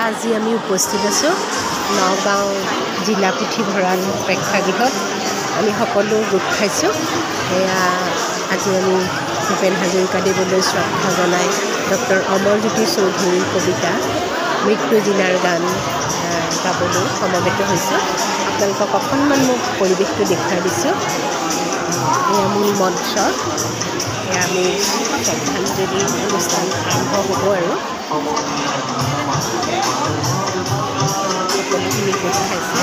আজি আমি উপস্থিত আছোঁ নগাঁও জিলা পুথিভঁৰাল প্ৰেক্ষাগৃহত। আমি সকলো গোট খাইছোঁ। এয়া আজি আমি ভূপেন হাজৰিকাদেৱলৈ শ্ৰদ্ধা জনাই ডক্টৰ অমৰজ্যোতি চৌধুৰীৰ কবিতা মৃত্যু জিনাৰ গান গাবলৈ সমবেত হৈছোঁ। আপোনালোকক অকণমান মোক পৰিৱেশটো দেখুৱাই দিছোঁ। এয়া মূল মঞ্চ। এয়া আমি শ্ৰদ্ধাঞ্জলি অনুষ্ঠান আৰম্ভ হ'ব আৰু সকলোখিনি গোট খাইছে।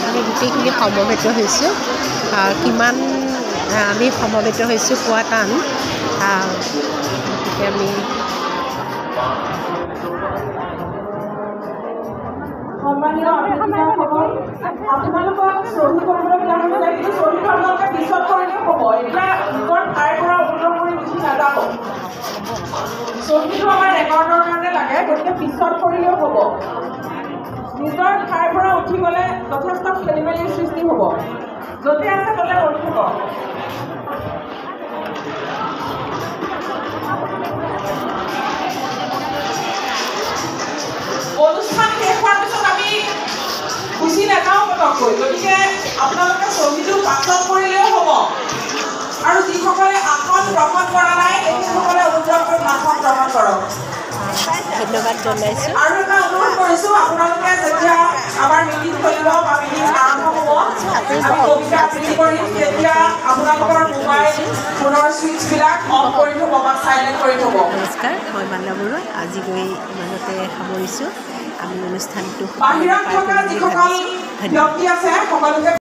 আমি গোটেইখিনি সমবেত হৈছোঁ। কিমান আমি সমবেত হৈছোঁ কোৱা টান। গতিকে আমি সম্মানীয় অতিথিসকল, আপোনালোকক শ্বহীদ কৰিবলৈ দিয়া হৈছে, কিন্তু শ্বহীদ আপোনালোকে পিছত কৰিলে হ'ব। এতিয়া নিজৰ ঠাইৰ পৰা উত্তৰ কৰি গুচি নাযাব। শ্বহীদটো আমাৰ ৰেকৰ্ডৰ কাৰণে লাগে, গতিকে পিছত কৰিলেও হ'ব। নিজৰ ঠাইৰ পৰা উঠি গ'লে যথেষ্ট খেলি মেলিৰ সৃষ্টি হ'ব। য'তে আছে ত'তে কৰি থ'ব। অনুষ্ঠান শেষ হোৱাৰ পিছত আমি গুচি নাযাওঁ পটককৈ, গতিকে আপোনালোকে ছবিটো পাছত কৰিলেও হ'ব। আৰু যিসকলে আসন গ্ৰহণ কৰা নাই তেখেতসকলে অনুগ্ৰহ কৰি আসন গ্ৰহণ কৰক। ধন্যবাদ জনাইছোঁ। আৰু এটা অনুৰোধ কৰিছোঁ, আপোনালোকে যেতিয়া আমাৰ মিটিং চলিব বা মিটিং আৰম্ভ হ'ব, আমি কবিতা আবৃত্তি কৰিম, তেতিয়া আপোনালোকৰ মোবাইল ফোনৰ ছুইচবিলাক অফ কৰি থ'ব বা চাইলেণ্ট কৰি থ'ব। নমস্কাৰ, মই মালা বৰুৱা। আজিলৈ ইমানতে সামৰিছোঁ। আমি অনুষ্ঠানটো বাহিৰত থকা যিসকল ব্যক্তি আছে সকলোকে